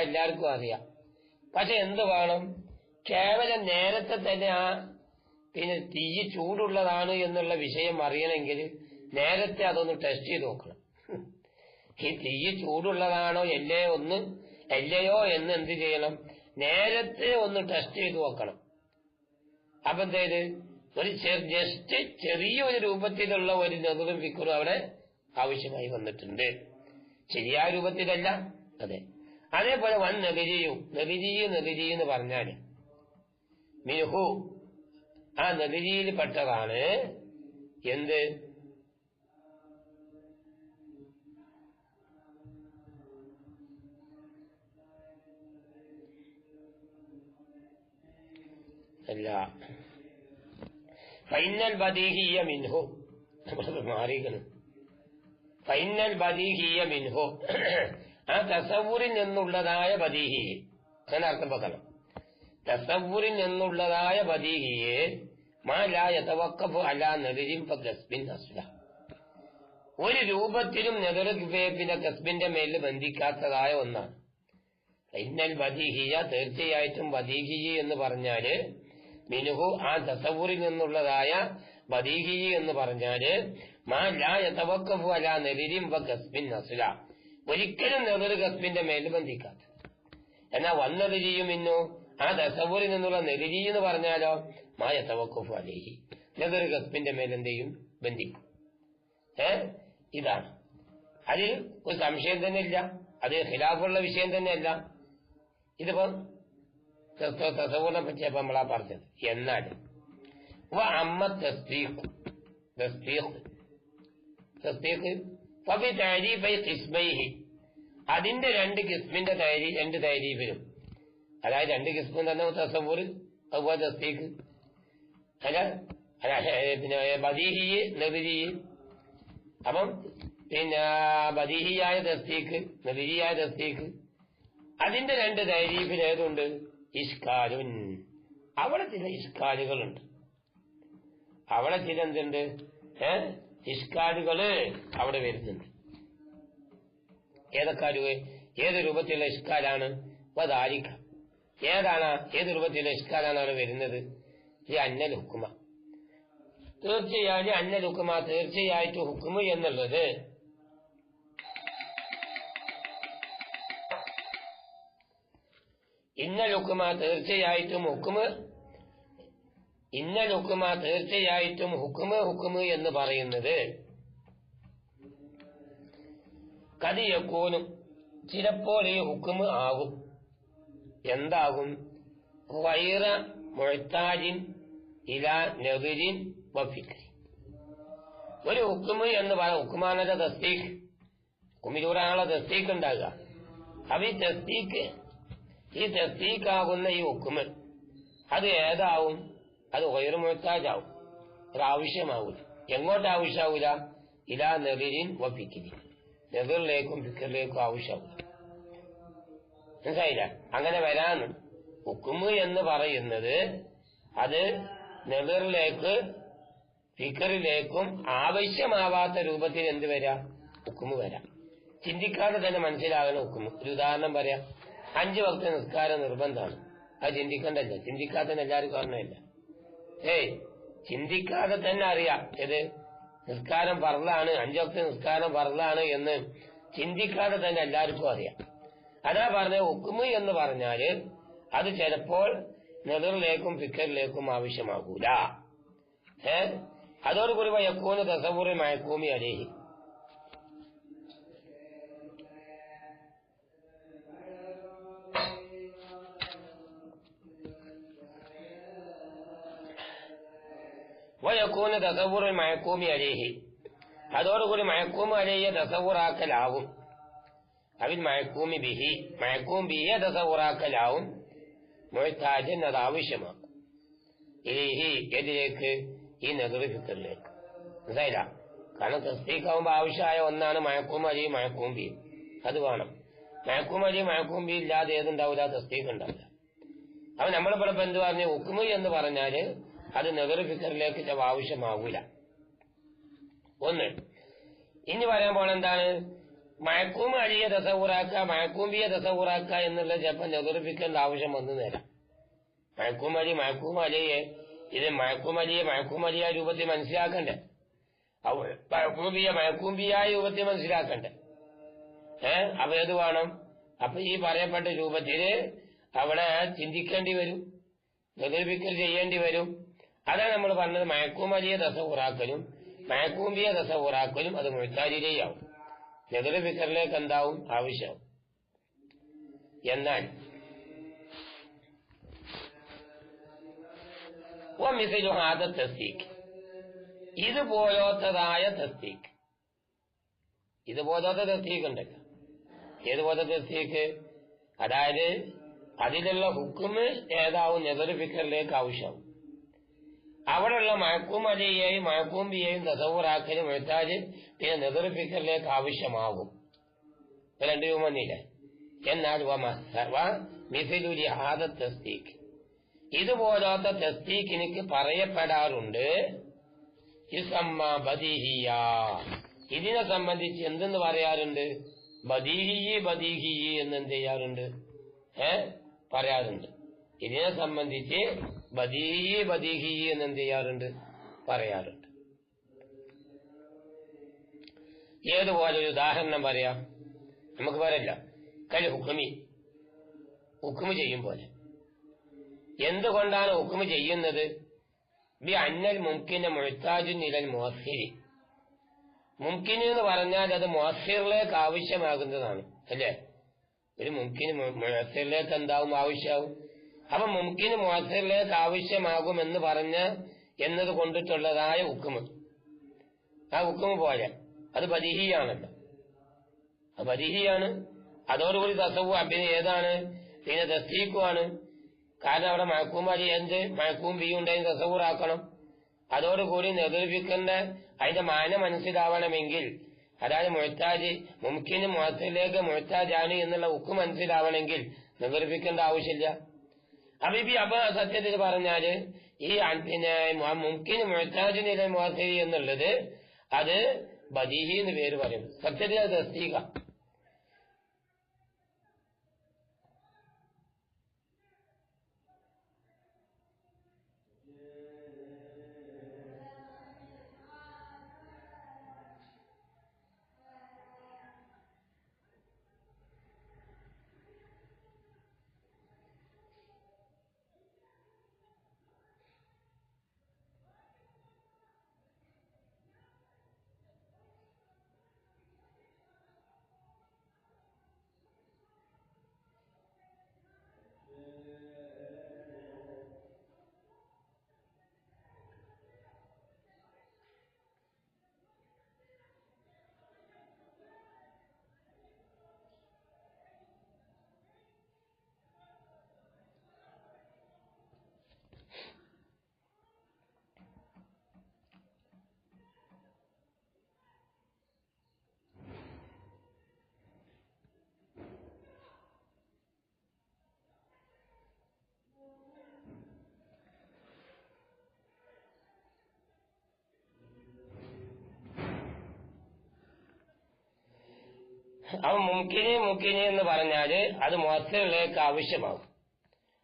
എല്ലാവർക്കും അറിയാം. പക്ഷെ എന്ത് വേണം? കേവലം നേരത്തെ തന്നെ ആ പിന്നെ തീ ചൂടുള്ളതാണ് എന്നുള്ള വിഷയം അറിയണമെങ്കിൽ നേരത്തെ അതൊന്ന് ടെസ്റ്റ് ചെയ്ത് നോക്കണം. ഈ തീ ചൂടുള്ളതാണോ അല്ലയോ എന്ന് എന്ത് ചെയ്യണം? നേരത്തെ ഒന്ന് ടെസ്റ്റ് ചെയ്ത് നോക്കണം. അപ്പൊ എന്തേത്? ഒരു ജസ്റ്റ് ചെറിയൊരു രൂപത്തിലുള്ള ഒരു നെറും ഫിക്കറും അവിടെ ആവശ്യമായി വന്നിട്ടുണ്ട്, ശരിയായ രൂപത്തിലല്ല. അതെ. അതേപോലെ വൻ നദിരി എന്ന് പറഞ്ഞാല് മിൻഹു, ആ നെതിരിയിൽപ്പെട്ടതാണ് എന്ത്? അല്ല, ഫൈനൽ ബദീഹിയ മിൻഹു, നമ്മളത് മാറിക്കണം. ഫൈനൽ ബദീഹിയ മിൻഹു, ആ തസവ്വുറിൽ നിന്നുള്ളതായ ബദീഹിയെ, അങ്ങനെ അർത്ഥം വെക്കണം. തസവ്വുറിൽ നിന്നുള്ളതായ ബദീഹിയെ മാ ലാ യതവഖഫു അലാ നദിരിൻ ഫകസ്ബിൻ അസ്ല, ഒരു രൂപത്തിലും നെതിർപ്പിന്റെ കസ്ബിന്റെ മേലിൽ ബന്ധിക്കാത്തതായ ഒന്നാണ്. ഫൈനൽ ബദീഹിയ, തീർച്ചയായിട്ടും ബദീഹി എന്ന് പറഞ്ഞാല് മിനുഹു, ആ തസവ്വുറിൽ നിന്നുള്ളതായ ബദീഹി എന്ന് പറഞ്ഞാല് മാ ലാ യതവഖഫു അലാ നദിരിൻ ഫകസ്ബിൻ അസ്ല, ഒരിക്കലും നെതിർ കസ്ബിന്റെ മേലിൽ ബന്ധിക്കാത്ത. എന്നാ വന്നതിരിയും ഇന്നു ആ തസവ്വുറിൽ നിന്നുള്ള നെതിരി എന്ന് പറഞ്ഞാലോ മാ യതവഖഫു അലൈഹി, നെതിർ കസ്ബിന്റെ മേൽ എന്ത് ചെയ്യും? ബന്ധിക്കും. ഇതാണ്. അതിൽ ഒരു സംശയം തന്നെ ഇല്ല, അത് ഖിലാഫുള്ള വിഷയം തന്നെയല്ല. ഇതിപ്പോ തസവ്വുറിനെ പറ്റിയപ്പോ നമ്മളാ പറഞ്ഞത്. എന്നാൽ അമ്മ തസ്ദീഖ് അതിന്റെ രണ്ട് കിസ്മിന്റെ രണ്ട് തരീഫിലും, അതായത് രണ്ട് കിസ്മും തന്നെ തസവ്വുർ, അതുപോലെ തസ്ദീഖ്, പിന്നെ ബദീഹിയ് നദിരിയ്. അപ്പം പിന്നെ ബദീഹിയായ തസ്ദീഖ്, നദിരിയായ തസ്ദീഖ്, അതിന്റെ രണ്ട് തരീഫിൽ ഏതുണ്ട്? ഇഷ്കാലുൻ, അവിടെ ചില ഇഷ്കാലുകളുണ്ട്. അവിടെ ചില എന്തുണ്ട്? ഇഷ്കാലുകള് അവിടെ വരുന്നുണ്ട്. ഏത് രൂപത്തിലുള്ള ഇഷ്കാലാണ്? വദാലിക, ഏതാണ്? ഏത് രൂപത്തിലുള്ള ഇഷ്കാലാണ് അവിടെ വരുന്നത്? ഈ അന്നൽ ഹുക്കുമ, തീർച്ചയായും അന്നൽ ഹുക്കുമ, തീർച്ചയായിട്ടും ഹുക്കുമ് എന്നുള്ളത് ഇന്നൽ ഹുക്കുമ, തീർച്ചയായിട്ടും ഹുക്കുമ്, ഇന്നൽ ഹുക്കുമ, തീർച്ചയായിട്ടും ഹുക്കുമ് എന്ന് പറയുന്നത് കദിയക്കൂനും, ചിലപ്പോൾ ഈ ഹുക്കുമ് ആകും. എന്താകും? ഗൈറ മുഹ്താജിൻ ഇലാ നദിരിൻ വഫിക്രി. ഒരു ഹുക്കുമ് എന്ന് പറയാം, ഹുക്കുമാനയുടെ തസ്ദീഖ്, ഹുക്കുമിലൂടെയാണല്ലോ തസ്ദീഖ് ഉണ്ടാകുക. അപ്പൊ ഈ തസ്ദീഖാകുന്ന ഈ ഹുക്കുമ് അത് ഏതാവും? അത് ഗൈറ മുഹ്താജാവും, അത് ആവശ്യമാവൂല. എങ്ങോട്ട് ആവശ്യമാവൂല? ഇലാ നദിരിൻ വഫിക്രി, നെതിറിലേക്കും ഫിക്റിലേക്കും ആവശ്യമാവൂല. മനസ്സിലായില്ല? അങ്ങനെ വരാന്ന് ഹുക്കുമ് എന്ന് പറയുന്നത് അത് നെതിറിലേക്ക് ഫിക്റിലേക്കും ആവശ്യമാവാത്ത രൂപത്തിൽ എന്ത് വരാം? ഹുക്കുമ് വരാം. ചിന്തിക്കാതെ തന്നെ മനസ്സിലാകുന്ന ഹുക്കുമ്. ഒരു ഉദാഹരണം പറയാം. 5 വക്ത നിസ്കാരം നിർബന്ധമാണ്. അത് ചിന്തിക്കണ്ടല്ലോ, ചിന്തിക്കാതെ തന്നെ എല്ലാവർക്കും അറിഞ്ഞില്ല. ചിന്തിക്കാതെ തന്നെ അറിയാം ഏത് നിസ്കാരം ഫർളാണ്, 5 വക്ത നിസ്കാരം ഫർളാണ് എന്ന് ചിന്തിക്കാതെ തന്നെ എല്ലാവർക്കും അറിയാം. അതാ പറഞ്ഞ ഹുക്കുമ് എന്ന് പറഞ്ഞാല് അത് ചിലപ്പോൾ നെതിറിലേക്കും ഫിക്റിലേക്കും ആവശ്യമാകൂല. അതോടുകൂടി വയക്കൂന് തസവ്വുറി മഅ്കൂമി അലൈഹി, വയക്കൂന് തസവ്വുറി മഅ്കൂമി അലൈഹി, അതോടുകൂടി മഅ്കൂമ് അലൈഹി തസവ്വുറാക്കലാവും. അതിൽ മഅ്കൂമി ബിഹി, മഅ്കൂം ബിഹി തസവ്വുറാക്കലാവും. മുഹ്താജൻ, അത് ആവശ്യമാക്കും. ഇലൈഹി, എതിലേക്ക്? ഈ നെതിർ ഫിക്റിലേക്ക്. മനസ്സിലായില്ല? കാരണം തസ്ദീഖാവുമ്പോ ആവശ്യമായ ഒന്നാണ് മഅ്കൂം അലി, മഅ്കൂം ബി, അത് വേണം. മഅ്കൂം അലി, മഅ്കൂം ബി ഇല്ലാതെ ഏതുണ്ടാവില്ല? തസ്ദീഖ് ഉണ്ടാവില്ല. അപ്പൊ നമ്മളിവിടെ എന്ത് പറഞ്ഞു? ഹുക്കുമ് എന്ന് പറഞ്ഞാല് അത് നെതിർ ഫിക്റിലേക്ക് ചില ആവശ്യമാകൂല. ഒന്ന്. ഇനി പറയാൻ പോണ എന്താണ്? മഅ്കൂം അലിയെ തസവ്വുറാക്കുക, മഅ്കൂം ബിയെ തസവ്വുറാക്കുക എന്നുള്ളത് ചിലപ്പോൾ നെതിർ ഫിക്റിന്റെ ആവശ്യം വന്നു നേരം. മഅ്കൂം അലിയെ ഇത് മഅ്കൂം അലിയായ രൂപത്തിൽ മനസ്സിലാക്കണ്ടേ? മഅ്കൂം ബിയായ രൂപത്തിൽ മനസ്സിലാക്കണ്ടേ? അപ്പൊ ഏത് വേണം? അപ്പൊ ഈ പറയപ്പെട്ട രൂപത്തില് അവിടെ ചിന്തിക്കേണ്ടി വരും, നെതിർപ്പിക്കൽ ചെയ്യേണ്ടി വരും. അതാണ് നമ്മൾ പറഞ്ഞത്. മഅ്കൂം അലിയെ തസവ്വുറാക്കലും മഅ്കൂം ബിയെ തസവ്വുറാക്കലും അത് മുഹ്താജിലേയാവും, നെതിർ ഫിക്റിലേക്ക് എന്താവും? ആവശ്യമാവും. എന്നാൽ മിസ്ലു ഹാദ തസ്ദീഖ്, ഇതുപോലത്തതായ തസ്ദീഖ്. ഇതുപോലത്തെ തസ്ദീഖ് ഉണ്ടല്ലോ. ഏതുപോലത്തെ തസ്ദീഖ്? അതായത് അതിലുള്ള ഹുക്കുമ് ഏതാവും നെസർ ഫിക്കറിലേക്ക് ആവശ്യമാവും. അവിടെയുള്ള മഹ്കൂം അലിയെയും മഹ്കൂം ബിയെയും തസവ്വുറാക്കലും മുഹ്താജ് പിന്നെ നെസർ ഫിക്കറിലേക്ക് ആവശ്യമാകും. രണ്ട് രൂപ വന്നില്ലേ? എന്നാൽ മിസ്ലു ഹാദ തസ്ദീഖ്, ഇതുപോലത്തെ തസ്ദീഖിനിക്ക് പറയപ്പെടാറുണ്ട് യുസമ്മ ബദീഹിയ. ഇതിനെ സംബന്ധിച്ച് എന്തെന്ന് പറയാറുണ്ട്? ബദീഹി എന്നെന്ത് ചെയ്യാറുണ്ട്? പറയാറുണ്ട്. ഇതിനെ സംബന്ധിച്ച് ബദീഹി എന്നെന്ത് ചെയ്യാറുണ്ട്? പറയാറുണ്ട്. ഏതുപോലെ ഒരു ഉദാഹരണം പറയാം. നമുക്ക് പറയല്ല കൽ ഹുക്കുമി, ഹുക്കുമ് ചെയ്യും പോലെ. എന്തുകൊണ്ടാണ് ഹുക്കുമ് ചെയ്യുന്നത്? ബി അന്നൽ മുംകിന മുഹ്താജുൻ ഇലൽ മുഅസ്സിരി. മുംകിന് എന്ന് പറഞ്ഞാൽ അത് മുഅസ്സിറിലേക്ക് ആവശ്യമാകുന്നതാണ്, അല്ലേ? ഒരു മുംകിന് മുഅസ്സിറിലേക്ക് എന്താവും? ആവശ്യമാവും. അപ്പൊ മുംകിന് മുഅസ്സിറിലേക്ക് ആവശ്യമാകുമെന്ന് പറഞ്ഞ് എന്നത് കൊണ്ടിട്ടുള്ളതായ ഹുക്കുമ്, ആ ഹുക്കുമ് പോലെ അത് ബദീഹിയാണല്ലോ. അത് ബദീഹിയാണ്. അതോടുകൂടി തസവ്വു പിന്നെ ഏതാണ്? പിന്നെ തസ്ദീഖുമാണ്. കാരണം അവിടെ മഹ്കൂം അലി എന്ത് മഹ്കൂം ബി ഉണ്ടെങ്കിൽ തസവ്വുറാക്കണം. അതോടുകൂടി നെസറിഫിക്കറിന്റെ അതിന്റെ മാന മനസ്സിലാവണമെങ്കിൽ, അതായത് മുഹ്താജ് മുംകിന് മുഅസ്സിറിലേക്ക് മുഹ്താജാണ് എന്നുള്ള ഹുക്കും മനസ്സിലാവണമെങ്കിൽ നെസറിഫിക്കറിന്റെ ആവശ്യമില്ല. അപ്പൊ സത്യത്തിൽ പറഞ്ഞാല് ഈ പിന്നെ മുംകിന് മുഹ്താജിന് മുഅസ്സിരി എന്നുള്ളത് അത് ബദീഹി എന്ന് പേര് പറയും. സത്യത്തിൽ അത് തസ്ദീഖ. അപ്പൊ മുംകിന് എന്ന് പറഞ്ഞാല് അത് മുഅസ്സിറിലേക്ക് ആവശ്യമാകും.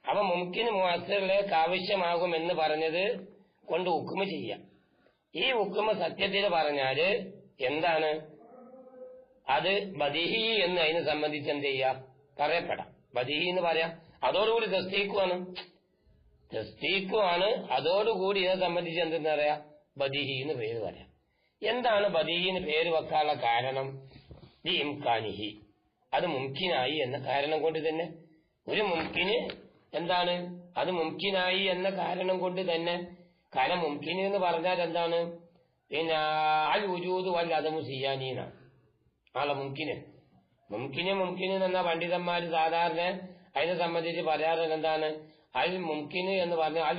അപ്പൊ മുംകിന് മുഅസ്സിറിലേക്ക് ആവശ്യമാകും എന്ന് പറഞ്ഞത് കൊണ്ട് ഹുക്കുമ് ചെയ്യാം. ഈ ഹുക്കുമ് സത്യത്തിൽ പറഞ്ഞാല് എന്താണ്? അത് ബദീഹി എന്ന് അതിനെ സംബന്ധിച്ച് എന്ത് ചെയ്യാം? പറയപ്പെടാം. ബദീഹി എന്ന് പറയാം. അതോടുകൂടി തസ്ദീഖുമാണ്. അതോടുകൂടി ഇതിനെ സംബന്ധിച്ച് എന്തെന്ന് പറയാം? ബദീഹി എന്ന് പേര് പറയാം. എന്താണ് ബദീഹിന് പേര് വെക്കാനുള്ള കാരണം? ഈ ഇംകാനിഹി, അത് മുംകിനായി എന്ന കാരണം കൊണ്ട് തന്നെ. ഒരു മുംകിന് എന്താണ്? അത് മുംകിനായി എന്ന കാരണം കൊണ്ട് തന്നെ. കാരണം മുംകിന് എന്ന് പറഞ്ഞാൽ എന്താണ്? പിന്നെ അൽ വുജൂദ് വൽ അദമു സിയാനീനാണ്. ആളെ മുംകിന് എന്ന പണ്ഡിതന്മാര് സാധാരണ അതിനെ സംബന്ധിച്ച് പറയാറുള്ളത് എന്താണ്? അൽ മുംകിന് എന്ന് പറഞ്ഞാൽ അൽ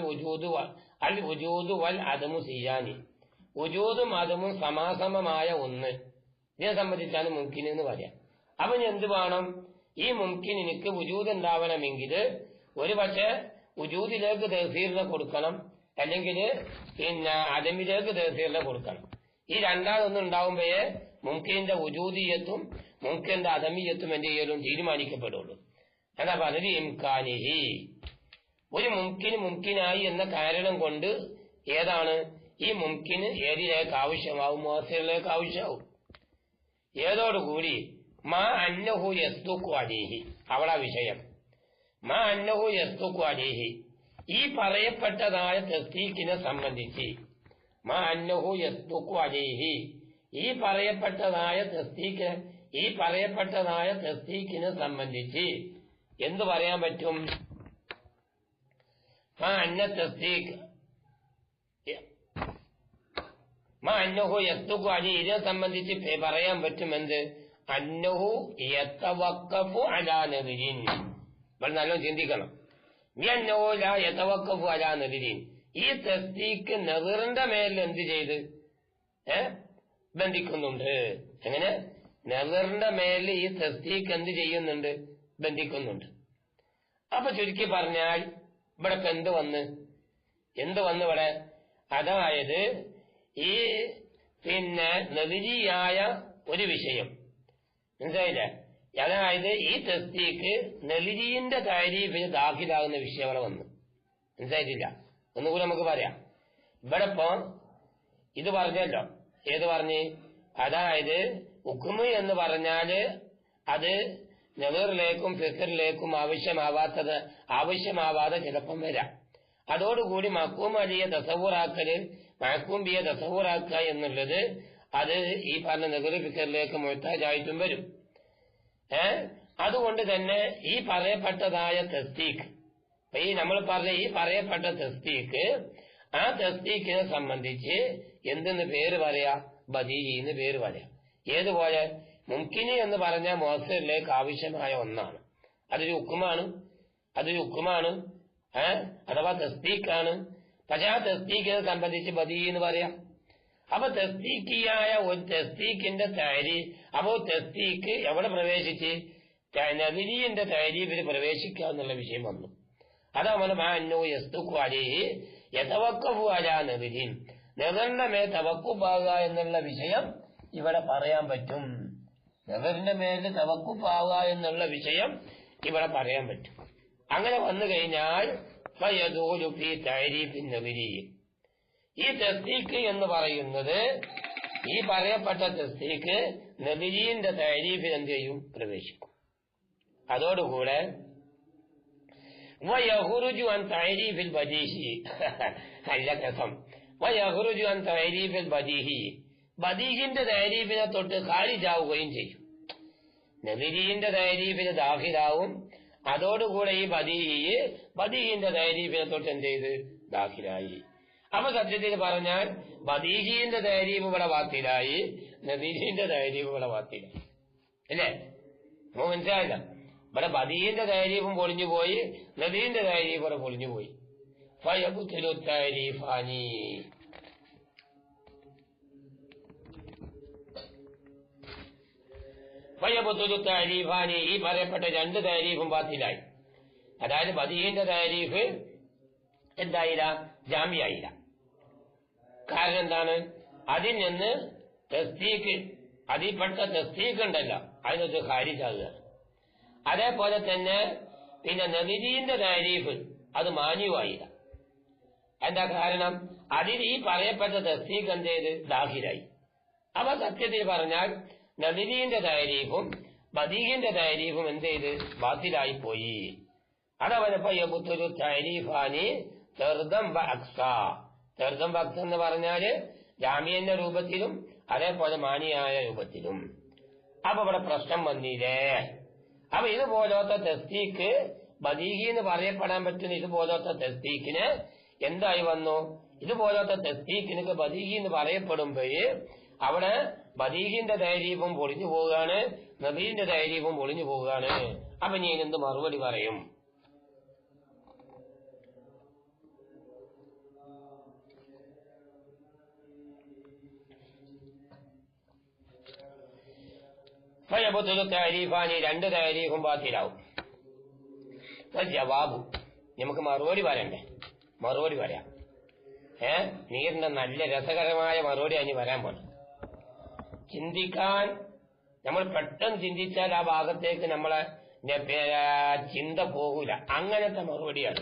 വുജൂദ് വൽ അദമു സിയാനി. വുജൂദും അദമും സമാസമമായ ഒന്ന്. ഇതിനെ സംബന്ധിച്ചാണ് മുംകിന് എന്ന് പറയാം. അപ്പൊ എന്ത് വേണം? ഈ മുംകിന് എനിക്ക് വുജൂദ് ഉണ്ടാവണമെങ്കിൽ ഒരു പക്ഷെ വുജൂദിലേക്ക് തഹ്സീറിനെ കൊടുക്കണം, അല്ലെങ്കിൽ പിന്നെ അദമിലേക്ക് തഹ്സീറിനെ കൊടുക്കണം. ഈ രണ്ടാമതൊന്നും ഉണ്ടാവുമ്പോഴേ മുംകിന്റെ വുജൂദിയത്തും മുംകിന്റെ അദമിയത്തും എന്ത് ചെയ്യലും തീരുമാനിക്കപ്പെടുള്ളൂ. എന്നാ പറഞ്ഞത് ഇംകാനിഹി. ഒരു മുംകിനായി എന്ന കാരണം കൊണ്ട് ഏതാണ്? ഈ മുംകിന് ഏതിലേക്ക് ആവശ്യമാവും? മുഅസ്സിറിലേക്ക് ആവശ്യമാവും. ഏതോടുകൂടി മാ അന്നഹു യസ്തുഖു അലൈഹി, അവളാ വിഷയം. മാ അന്നഹു യസ്തുഖു അലൈഹി, ഈ പറയപ്പെട്ടതായ തസ്ദീഖിനെ സംബന്ധിച്ച്, മാ അന്നഹു യസ്തുഖു അലൈഹി, ഈ പറയപ്പെട്ടതായ തസ്ദീഖിനെ സംബന്ധിച്ച് എന്തു പറയാൻ പറ്റും? മാ അന്ന തസ്ദീഖ്, അന്നഹു യസ്തുഖു അലി ഇതിനെ സംബന്ധിച്ച് പറയാൻ പറ്റുമെന്ത് അന്നഹു യതവഖഫു അലാ നദിരിൻ. ഇവിടെ നല്ലോണം ചിന്തിക്കണം. അന്നഹു ലാ യതവഖഫു അലാ നദിരിൻ. ഈ തസ്ദീഖ് നദിറിന്റെ മേലിൽ എന്ത് ചെയ്ത് ബന്ധിക്കുന്നുണ്ട്. എങ്ങനെ നദിറിന്റെ മേലിൽ ഈ തസ്ദീഖ് എന്ത് ചെയ്യുന്നുണ്ട് ബന്ധിക്കുന്നുണ്ട്. അപ്പൊ ചുരുക്കി പറഞ്ഞാൽ ഇവിടെ ഇപ്പൊ എന്ത് വന്ന് ഇവിടെ അതായത് ഈ നദിരിയായ ഒരു വിഷയം മനസ്സിലായില്ലേ. അതായത് ഈ തസ്ദീഖ് നദിരിന്റെ താരീഫിന് ദാഖിലാകുന്ന വിഷയം അവിടെ വന്നു. മനസ്സിലായിട്ടില്ല. ഒന്നുകൂടി നമുക്ക് പറയാം. ഇവിടെ ഇപ്പൊ ഇത് പറഞ്ഞല്ലോ. ഏത് പറഞ്ഞ് അതായത് ഹുക്മ് എന്ന് പറഞ്ഞാല് അത് നദറിലേക്കും ഫിഖറിലേക്കും ആവശ്യമാവാതെ ചിലപ്പം വരാം. അതോടുകൂടി മഖ്കൂം അലിയെ തസവ്വുറാക്കല് മഹ്കൂം ബിയെ തസവ്വുറാക്കുക എന്നുള്ളത് അത് ഈ പറഞ്ഞ നദർ ഫിഖറിലേക്ക് മുഹ്താജായിട്ടും വരും. അതുകൊണ്ട് തന്നെ ഈ പറയപ്പെട്ടതായ തസ്ദീഖ് ഈ നമ്മൾ പറഞ്ഞ ഈ പറയപ്പെട്ട തസ്ദീഖ് ആ തസ്ദീഖിനെ സംബന്ധിച്ച് എന്തെന്ന് പേര് പറയാ ബദീഹി എന്ന് പേര് പറയാം. ഏതുപോലെ മുംകിന് എന്ന് പറഞ്ഞാൽ മുഅസ്സിറിലേക്ക് ആവശ്യമായ ഒന്നാണ്. അതൊരു ഹുക്മാണ് അഥവാ തസ്ദീഖാണ്. പക്ഷെ ആ തസ്ദീഖിനെ സംബന്ധിച്ച് ബദീഹി എന്ന് പറയാം. അപ്പൊ തസ്ദീഖിയായ ഒരു തസ്ദീഖിന്റെ അപ്പോ തസ്ദീഖ് എവിടെ പ്രവേശിച്ച് നദിരിന്റെ താരീഫിൽ പ്രവേശിക്കുക എന്നുള്ള വിഷയം വന്നു. അതാണ് മാനോ യസ്തുഖു അലൈഹി യതവഖഫു അലാ നദിരിൻ. നദറിന്റെ മേൽ തവഖുഫാകുക എന്നുള്ള വിഷയം ഇവിടെ പറയാൻ പറ്റും. നദറിന്റെ മേൽ തവഖുഫാകുക എന്നുള്ള വിഷയം ഇവിടെ പറയാൻ പറ്റും. അങ്ങനെ വന്നു കഴിഞ്ഞാൽ ഫയദൂലു ഫീ തഅരീഫിൻ നദിരി. ഈ തസ്ദീഖ് എന്ന് പറയുന്നത് ഈ പറയപ്പെട്ട തസ്ദീഖ് നദിരിന്റെ തഅരീഫിൽ എന്ത് ചെയ്യും പ്രവേശിക്കും. അതോടുകൂടെ ويخرج عن تعريف البديهي അല്ല കസം ويخرج عن تعريف البديهي ബദീഹിന്റെ താരീഫിനെ തൊട്ട് ഖാരിജാവുകയും ചെയ്യും. നദിരിന്റെ താരീഫിന് ദാഖിലാവും. അതോടുകൂടെ ഈ ബദീഹിന്റെ താരീഫിനെ തൊട്ട് എന്ത് ചെയ്ത് ദാഖിലായി. അപ്പൊ സത്യത്തിൽ പറഞ്ഞാൽ ബദീഹിന്റെ താരീഫ് ഇവിടെ ബാത്തിലായി, നദിരിന്റെ താരീഫ് ഇവിടെ ബാത്തിലായി. അല്ലേ? നമുക്ക് മനസ്സിലായില്ല. ഇവിടെ ബദീഹിന്റെ താരീഫും പൊളിഞ്ഞുപോയി, നദീന്റെ താരീഫ് ഇവിടെ പൊളിഞ്ഞുപോയി. ഫയബ്തുലു താരീഫാനി. ഈ പറയപ്പെട്ട രണ്ട് താരീഫും ബാത്തിലായി. അതായത് ബദീഹിന്റെ താരീഫ് എന്തായില്ല, ജാമ്യായില്ല. കാരണം എന്താണ്? അതിൽ നിന്ന് തസ്ദീഖ് അതിൽപ്പെട്ട തസ്ദീഖ് ഉണ്ടല്ലോ അതിനൊത്ത് ഖാരിജാകുക. അതേപോലെ തന്നെ നദിരിന്റെ താരീഫ് അത് മാന്യമായില്ല. എന്താ കാരണം? അതിൽ ഈ പറയപ്പെട്ട തസ്ദീഖ് എന്ത് ചെയ്ത് ദാഖിലായി. അപ്പൊ സത്യത്തിൽ പറഞ്ഞാൽ നദിരിന്റെ താരീഫും ബദീഹിന്റെ താരീഫും എന്ത് ചെയ്ത് ബാത്തിലായി പോയി. അതവനപ്പോ യബ്തുലു താരീഫാനി തെർദം വഅക്സ. തെർദം വഅക്സ എന്ന് പറഞ്ഞാല് ജാമിയന്റെ രൂപത്തിലും അതേപോലെ മാനിയായ രൂപത്തിലും. അപ്പൊ ഇവിടെ പ്രശ്നം വന്നില്ലേ? അപ്പൊ ഇതുപോലത്തെ തസ്ദീഖ് ബദീഹി എന്ന് പറയപ്പെടാൻ പറ്റുന്ന ഇതുപോലത്തെ തസ്ദീഖിന് എന്തായി വന്നു? ഇതുപോലത്തെ തസ്ദീഖിനൊക്കെ ബദീഹി എന്ന് പറയപ്പെടുമ്പോഴേ അവിടെ ബദീഹിന്റെ താരീഫും പൊളിഞ്ഞു പോവുകയാണ്, നദീന്റെ താരീഫും പൊളിഞ്ഞു പോവുകയാണ്. അപ്പൊ ഞാൻ എന്ത് മറുപടി പറയും? ഫയബ്തുലു താരീഫാനി, രണ്ട് താരീഫും ബാത്തിലാവും. ജവാബു, നമുക്ക് മറുപടി പറയണ്ടേ? മറുപടി പറയാം. നീറിന്റെ നല്ല രസകരമായ മറുപടി അഞ്ഞ് വരാൻ പോണം. ചിന്തിക്കാൻ നമ്മൾ പെട്ടെന്ന് ചിന്തിച്ചാൽ ആ ഭാഗത്തേക്ക് നമ്മളെ ചിന്ത പോകൂല. അങ്ങനത്തെ മറുപടിയാണ്.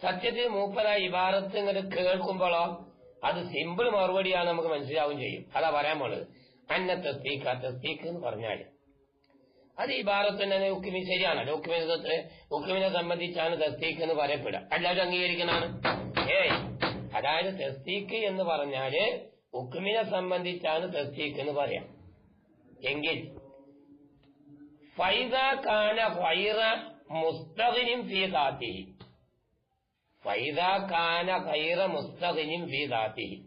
സത്യത്തിൽ മൂപ്പരായ ഇബാറത്ത് ഇങ്ങനെ കേൾക്കുമ്പോഴോ അത് സിമ്പിൾ മറുപടിയാണ്, നമുക്ക് മനസ്സിലാവും ചെയ്യും. അതാ പറയാൻ പോണത്. അന്ന തസ്ദീഖ്, തസ്ദീഖ് എന്ന് പറഞ്ഞാൽ അത് ഇബാറത്തിന്റെ ഹുക്മി ശരിയാണല്ലോ. ഹുക്മിനെ സംബന്ധിച്ചാണ് തസ്ദീഖ് എന്ന് പറയപ്പെടുക. എല്ലാവരും അംഗീകരിക്കുന്നതാണ്. അതായത് തസ്ദീഖ് എന്ന് പറഞ്ഞാല് ഹുക്മിനെ സംബന്ധിച്ചാണ് തസ്ദീഖ് എന്ന് പറയാം. എങ്കിൽ ഫൈദാ കാന ഖൈറ മുസ്തഗ്നിൻ ഫീ ദാതിഹി, ഫൈദാ കാന ഖൈറ മുസ്തഗ്നിൻ ഫീ ദാതിഹി,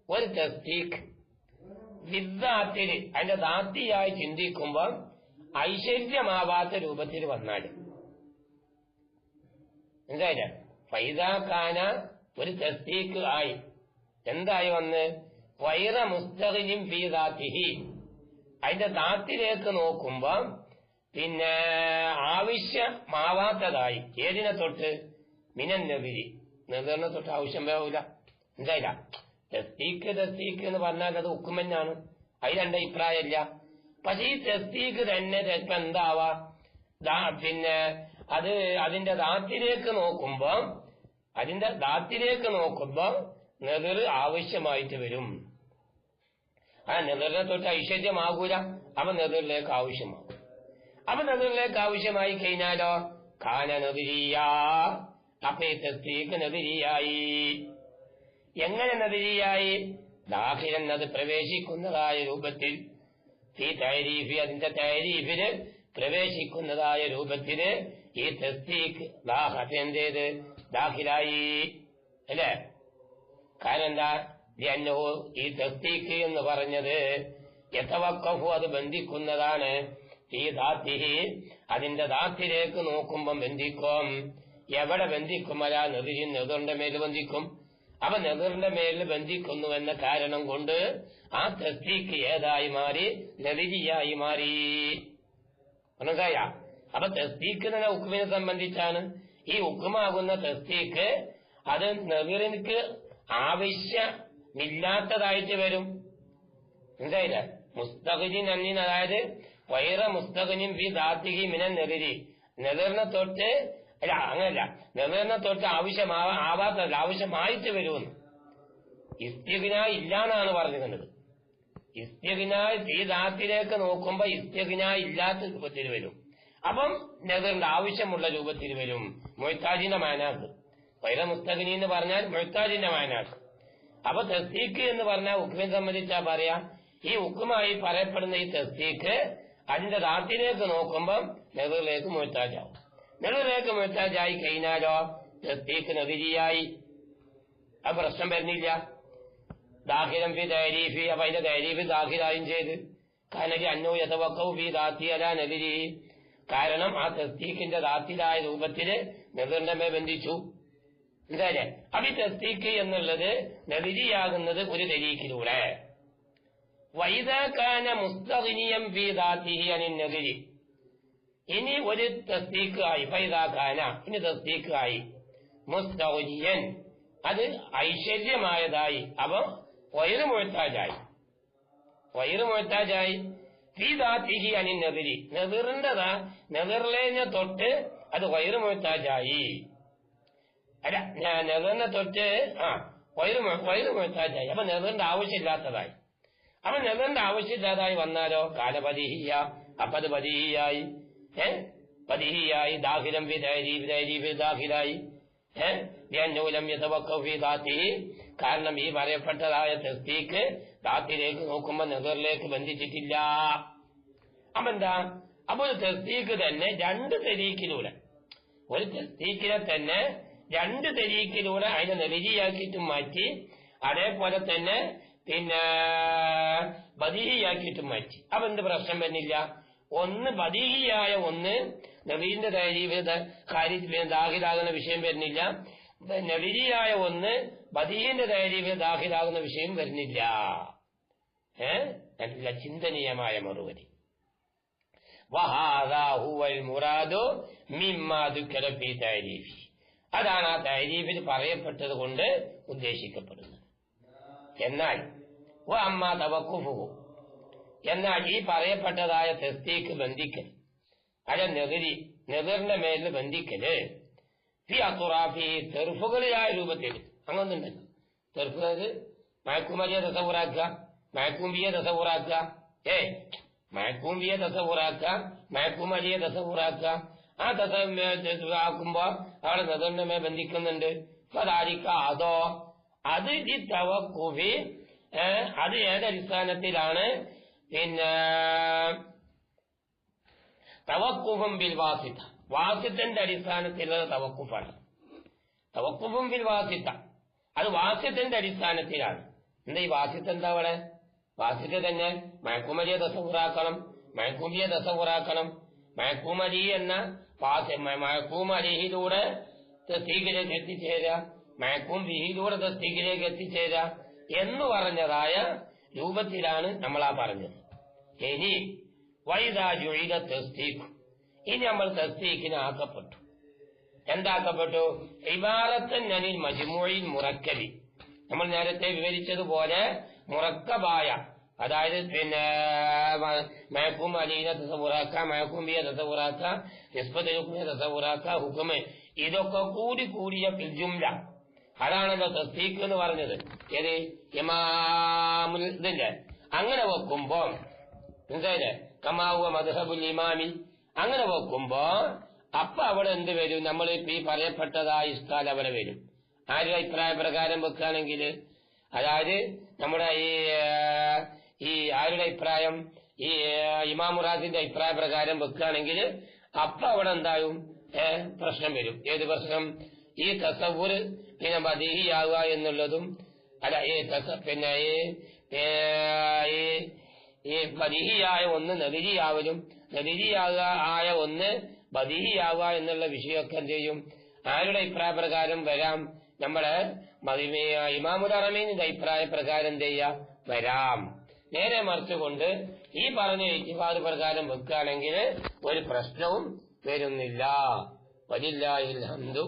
ഒരു തസ്ദീഖ് വിദ്ദാത്തില് അതിന്റെ ദാത്തിയായി ചിന്തിക്കുമ്പോൾ ഐശ്വര്യമാവാത്ത രൂപത്തിൽ വന്നാൽ എന്തായാലും ഫൈദാക്കാന ഒരു തസ്ദീഖ് ആയി എന്തായി വന്ന് വൈറ മുസ്തഖിനും ഫീ ദാത്തിഹി അതിന്റെ ദാത്തിലേക്ക് നോക്കുമ്പോ പിന്നെ ആവശ്യമാവാത്തതായി ഏതിനെ തൊട്ട് മിനൻ നബിരി നെതിറിനെ തൊട്ട് ആവശ്യം വരില്ല എന്തായില്ല തസ്ദീഖ് എന്ന് പറഞ്ഞാൽ അത് ഹുക്കുമെന്നാണ് അതിൽ രണ്ട് അഭിപ്രായമില്ല പക്ഷെ ഈ തസ്ദീഖ് തന്നെ ചിലപ്പോ എന്താവാ പിന്നെ അത് അതിന്റെ ദാത്തിലേക്ക് നോക്കുമ്പോ നെതിർ ആവശ്യമായിട്ട് വരും ആ നെതിറിനെ തൊട്ട് ഐശ്വര്യമാകൂല അപ്പൊ നെതിറിലേക്ക് ആവശ്യമാകും അപ്പൊ നെതിറിലേക്ക് ആവശ്യമായി കഴിഞ്ഞാലോ കാന നദിരിയ അപ്പൊ ഈ തസ്ദീഖ് നദിരിയായി എങ്ങനെ നദിരിയായി ദാഖിലൻ അത് പ്രവേശിക്കുന്നതായ രൂപത്തിൽ ഈ തൈരീഫി അതിന്റെ തൈരീഫിന് പ്രവേശിക്കുന്നതായ രൂപത്തിന് ഈ തസ്ദീഖ് എന്തേത് ദാഖിലായി അല്ലേ കാരണം എന്താ ഈ തസ്ദീഖ് എന്ന് പറഞ്ഞത് യതവഖഫു അത് ബന്ധിക്കുന്നതാണ് ഈ ദാത്തിഹി അതിന്റെ ദാത്തിലേക്ക് നോക്കുമ്പം ബന്ധിക്കും എവിടെ ബന്ധിക്കും അല്ല നെതിറിന്റെ മേൽ ബന്ധിക്കും അപ്പൊ നെതിറിന്റെ മേലിൽ ബന്ധിക്കുന്നു എന്ന കാരണം കൊണ്ട് ആ തസ്ദീഖ് ഏതായി മാറി നദിരിയായി മാറി മനസ്സിലായ അപ്പൊ തസ്ദീഖ് എന്ന ഹുക്കുമിനെ സംബന്ധിച്ചാണ് ഈ ഹുക്കുമാകുന്ന തസ്ദീഖ് അത് നെതിറിന് ആവശ്യമില്ലാത്തതായിട്ട് വരും മനസ്സിലായില്ല മുസ്തഖിൻ അന്നിന് അതായത് വൈറ മുസ്തഖിനും ഫി ദാത്തിഹി മിനൻ നെതിരി നെതിറിനെ തൊട്ട് അല്ല അങ്ങനല്ല നെതിറിനെ തൊട്ട് ആവാത്തതല്ല ആവശ്യമായിട്ട് വരുമെന്ന് ഇസ്തിഗ്ന ഇല്ലാന്നാണ് പറഞ്ഞിരുന്നത് ഇസ്തിഗ്ന ഈ ദാത്തിലേക്ക് നോക്കുമ്പോ ഇസ്തിഗ്ന ഇല്ലാത്ത രൂപത്തിൽ വരും അപ്പം നെതിറിന്റെ ആവശ്യമുള്ള രൂപത്തിൽ വരും മൊയ്ത്താജിന്റെ മാനാക്ക് വൈറ മുസ്തഖിനി എന്ന് പറഞ്ഞാൽ മൊയ്ത്താജിന്റെ മാനാക്ക് അപ്പൊ തസ്ദീഖ് എന്ന് പറഞ്ഞാൽ ഹുക്കുമിനെ സംബന്ധിച്ചാ പറയാ ഈ ഹുക്കുമായി പറയപ്പെടുന്ന ഈ തസ്ദീഖ് അതിന്റെ ദാത്തിലേക്ക് നോക്കുമ്പം നെതിറിലേക്ക് മൊയ്ത്താജാവും നെതിറിലേക്ക് മൊയ്ത്താജായി കഴിഞ്ഞാലോ തസ്ദീഖ് നദിരിയായി അത് പ്രശ്നം വരുന്നില്ല ദാഖിലം ഫി തൈരീഫി അപ്പൊ അതിന്റെ തൈരീഫ് ദാഖിലായും ചെയ്ത് കാരണം അന്നോ യതവഖഫു ഫി ദാത്തി അലാ നദിരി കാരണം ആ തസ്ദീഖിന്റെ ദാത്തിലായ രൂപത്തില് നെതിറിന്റെ മേൽ ബന്ധിച്ചു എന്തായാലേ അപ്പൊ ഈ തസ്ദീഖ് എന്നുള്ളത് നദിരിയാകുന്നത് ഒരു തരീഖിലൂടെ വൈദാകാന മുസ്തഖിനിയം ഫീ ദാത്തിഹി അനിൻ നദിരി ഇനി ഒരു തസ്ദീഖ് ആയി ഫൈദാകാന ഇനി തസ്ദീഖ് ആയി മുസ്തഖിനിയൻ അത് ഐശ്വര്യമായതായി അപ്പൊ വൈറ് മുഴത്താജായി ഫീ ദാത്തിഹി അനിൻ നദിരി നെതിറിനെ തൊട്ട് അത് വൈറ് മുഴത്താജായി അല്ല നെതിറിനെ തൊട്ട് വൈറ് മുഴത്താജായി അപ്പൊ നെതിറിന്റെ ആവശ്യമില്ലാത്തതായി അപ്പൊ നെതിറിന്റെ ആവശ്യമില്ലാതായി വന്നാലോ കാലപതിഹിയ അപ്പൊ അത് പതിഹിയായി ദാഖിലം ഫി തൈരീഫ് ദാഖിലായി ലം യതവഖഫു ഫി ദാത്തിഹി കാരണം ഈ പറയപ്പെട്ടതായ തസ്ദീഖ് ദാത്തിലേക്ക് നോക്കുമ്പോ നെതിറിലേക്ക് ബന്ധിച്ചിട്ടില്ല അപ്പൊ എന്താ അപ്പൊ ഒരു തസ്ദീഖ് തന്നെ രണ്ട് തരീഖിലൂടെ ഒരു തസ്ദീഖിനെ തന്നെ രണ്ട് തരീഖിലൂടെ അതിനെ നദിരിയാക്കിയിട്ടും മാറ്റി അതേപോലെ തന്നെ പിന്നെ ബദീഹിയാക്കിയിട്ടും മാറ്റി അപ്പൊ എന്ത് പ്രശ്നം വരുന്നില്ല ഒന്ന് ബദീഹിയായ ഒന്ന് നബീന്റെ കാര്യത്തിൽ ദാഖിലാകുന്ന വിഷയം വരുന്നില്ല നബിരിയായ ഒന്ന് ബദീഹിന്റെ തൈരീഫിൽ ദാഖിലാകുന്ന വിഷയം വരുന്നില്ല നല്ല ചിന്തനീയമായ മറുപടി വഹാദാ ഹുവൽ മുറാദു മിമ്മാ ദുക്കിറ ഫീ തൈരീഫി അതാണ് ആ തൈരീഫിൽ പറയപ്പെട്ടത് കൊണ്ട് ഉദ്ദേശിക്കപ്പെടുന്നത് എന്നാൽ അമ്മാ തവഖുഫുഹു എന്നാൽ ഈ പറയപ്പെട്ടതായ തസ്ദീഖ് ബന്ധിക്കൽ അല്ല നെതിറിന്റെ മേലിൽ ബന്ധിക്കല് ഫി അത്തുറാഫി തെർഫുകളിലായ രൂപത്തിൽ അങ്ങൊന്നുണ്ടല്ലോ തെർഫ് മയക്കുമരിയെ തസവുറാക്കുക മയക്കൂമ്പിയെ തസവുറാക്കുക മയക്കൂമ്പിയെ തസവുറാക്കുക മയക്കുമരിയെ തസവുറാക്കുക ആ ആക്കുമ്പോ അവിടെ നെതിറിന്റെ മേൽ ബന്ധിക്കുന്നുണ്ട് അതോ അത് ഈ തവഖുഫി അത് ഏതടിസ്ഥാനത്തിലാണ് പിന്നെ തവഖുഫും ബിൽ വാസിത്ത വാസിത്തിന്റെ അടിസ്ഥാനത്തിലുള്ള തവഖുഫാണ് തവഖുഫും ബിൽ വാസിത്ത അത് വാസിത്തിന്റെ അടിസ്ഥാനത്തിലാണ് എന്താ ഈ വാസിത്ത എന്താ അവിടെ വാസിറ്റ് തന്നെ മയക്കുമലിയെ തസവുറാക്കണം, മയക്കൂമിയെ തസവുറാക്കണം. മയക്കൂമലി എന്ന മയക്കൂമലിയിലൂടെ തസ്തീഖിലേക്ക് എത്തിച്ചേരുക, മയക്കൂം ബിഹിയിലൂടെ തസ്തീഖിലേക്ക് എത്തിച്ചേരുക എന്ന് പറഞ്ഞതായ രൂപത്തിലാണ് നമ്മളാ പറഞ്ഞത്. ഇനി വൈദാ ജുഇല തസ്തീഖ്, ഇനി നമ്മൾ തസ്തീഖിന് ആക്കപ്പെട്ടു. എന്താക്കപ്പെട്ടു? ഇബാറത്തൻ അനിൽ മജ്മൂഇൽ മുറക്കബി, നമ്മൾ നേരത്തെ വിവരിച്ചതുപോലെ മുറക്കബായ, അതായത് മയക്കും അലീനെ തസവുറാക്ക, മയക്കും ബിയെ തസവുറാക്ക, നിസ്ബത്ത് ഹുക്മിനെ തസവുറാക്ക, ഹുക്മ്, ഇതൊക്കെ കൂടിയ ഫിൽജുംല, അതാണല്ലോ തസ്തീഖ് എന്ന് പറഞ്ഞത്. ഏത് ഇമാമുൽ ഇതിന്റെ അങ്ങനെ വെക്കുമ്പോ മനസ്സിലായില്ലേ, കമാവുക മദ്ഹബുൽ ഇമാമി, അങ്ങനെ വെക്കുമ്പോ അപ്പൊ അവിടെ എന്ത് വരും? നമ്മൾ ഈ പറയപ്പെട്ടതായ ഇഷ്കാൽ അവിടെ വരും. ആരുടെ അഭിപ്രായ പ്രകാരം വെക്കുകയാണെങ്കിൽ, അതായത് നമ്മുടെ ഈ ആരുടെ അഭിപ്രായം, ഈ ഇമാം റാസിന്റെ അഭിപ്രായ പ്രകാരം വെക്കുകയാണെങ്കിൽ അപ്പൊ അവിടെ എന്തായും പ്രശ്നം വരും. ഏത് പ്രശ്നം? ഈ തസവുർ പിന്നെ ബദീഹിയാവുക എന്നുള്ളതും, അല്ല പിന്നെ ഈ ബദീഹിയായ ഒന്ന് നദിരിയാവലും, നദിരിയായ ഒന്ന് ബദീഹിയാവുക എന്നുള്ള വിഷയമൊക്കെ എന്ത് ചെയ്യും? ആരുടെ അഭിപ്രായ പ്രകാരം വരാം? നമ്മുടെ ഇമാമുൽ ഹറമൈനിന്റെ അഭിപ്രായ പ്രകാരം എന്ത് ചെയ്യാം? വരാം. നേരെ മറിച്ചുകൊണ്ട് ഈ പറഞ്ഞ ഇജ്തിഹാദ് പ്രകാരം വെക്കുകയാണെങ്കിൽ ഒരു പ്രശ്നവും വരുന്നില്ല. വലില്ലാഹിൽ ഹംദു.